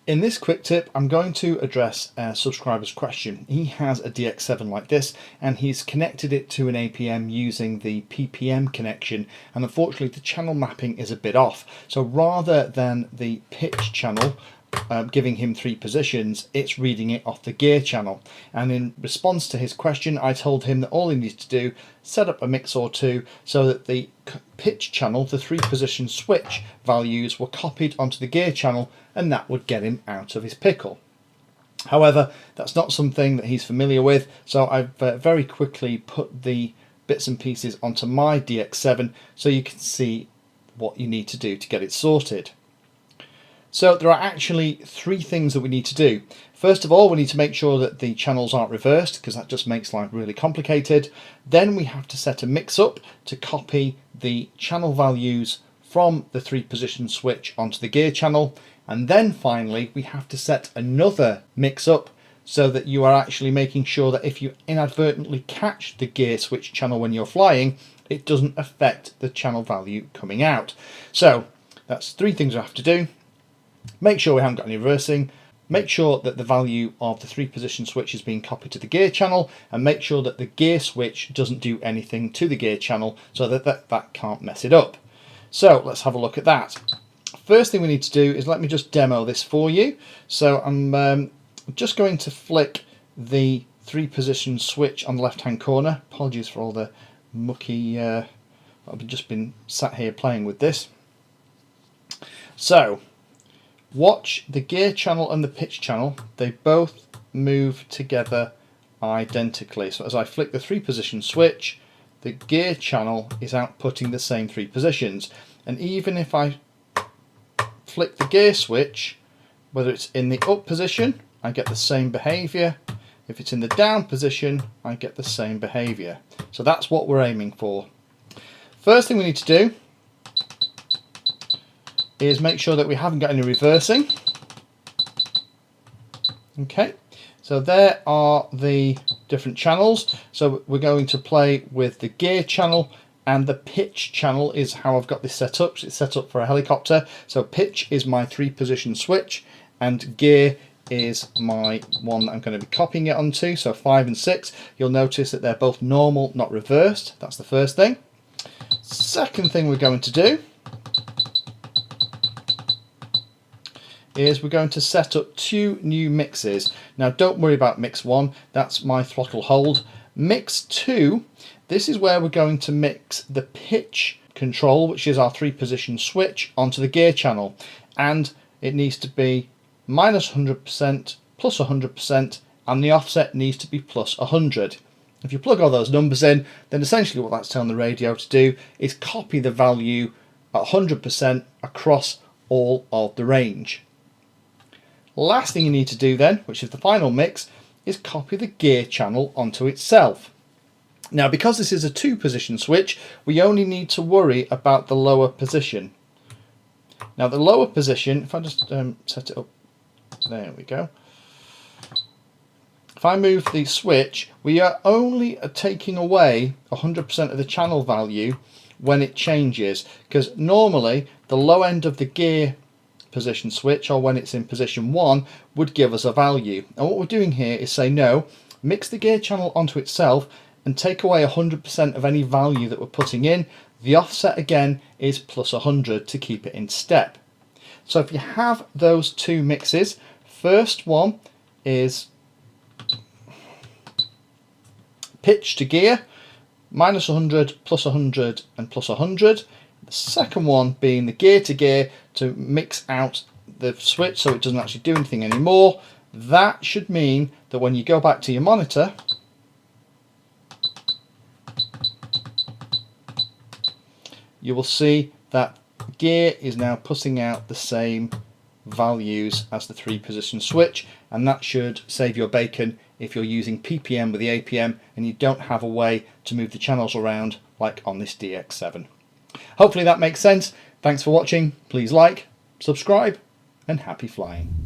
In this quick tip, I'm going to address a subscriber's question. He has a Dx7 like this, and he's connected it to an APM using the PPM connection, and unfortunately the channel mapping is a bit off. So rather than the pitch channel giving him 3 positions, it's reading it off the gear channel. And in response to his question, I told him that all he needs to do, set up a mix or two so that the pitch channel, the 3 position switch values, were copied onto the gear channel, and that would get him out of his pickle. However, that's not something that he's familiar with, so I've very quickly put the bits and pieces onto my Dx7 so you can see what you need to do to get it sorted. So there are actually 3 things that we need to do. First of all, we need to make sure that the channels aren't reversed, because that just makes life really complicated. Then we have to set a mix up to copy the channel values from the 3 position switch onto the gear channel. And then finally, we have to set another mix up so that you are actually making sure that if you inadvertently catch the gear switch channel when you're flying, it doesn't affect the channel value coming out. So that's 3 things we have to do. Make sure we haven't got any reversing, make sure that the value of the 3 position switch is being copied to the gear channel, and make sure that the gear switch doesn't do anything to the gear channel so that that can't mess it up. So let's have a look at that. First thing we need to do is, let me just demo this for you. So I'm just going to flick the 3 position switch on the left hand corner. Apologies for all the mucky, I've just been sat here playing with this. So watch the gear channel and the pitch channel, they both move together identically. So as I flick the 3 position switch, the gear channel is outputting the same 3 positions. And even if I flick the gear switch, whether it's in the up position, I get the same behaviour. If it's in the down position, I get the same behaviour. So that's what we're aiming for. First thing we need to do is make sure that we haven't got any reversing. Okay, so there are the different channels. So we're going to play with the gear channel, and the pitch channel is how I've got this set up. It's set up for a helicopter. So pitch is my 3 position switch, and gear is my one that I'm going to be copying it onto. So 5 and 6. You'll notice that they're both normal, not reversed. That's the first thing. Second thing we're going to do is we're going to set up 2 new mixes. Now don't worry about mix 1, that's my throttle hold. Mix 2, this is where we're going to mix the pitch control, which is our 3 position switch, onto the gear channel, and it needs to be minus 100%, plus 100%, and the offset needs to be plus 100. If you plug all those numbers in, then essentially what that's telling the radio to do is copy the value at 100% across all of the range. Last thing you need to do then, which is the final mix, is copy the gear channel onto itself. Now because this is a 2 position switch, we only need to worry about the lower position. Now the lower position, if I just set it up, there we go. If I move the switch, we are only taking away 100% of the channel value when it changes, because normally the low end of the gear position switch, or when it's in position 1, would give us a value. And what we're doing here is say no, mix the gear channel onto itself and take away 100% of any value that we're putting in. The offset again is plus 100 to keep it in step. So if you have those 2 mixes, first one is pitch to gear, minus 100, plus 100 and plus 100. The second one being the gear to gear to mix out the switch so it doesn't actually do anything anymore. That should mean that when you go back to your monitor, you will see that gear is now putting out the same values as the 3 position switch, and that should save your bacon if you're using PPM with the APM and you don't have a way to move the channels around like on this Dx7. Hopefully that makes sense. Thanks for watching. Please like, subscribe, and happy flying.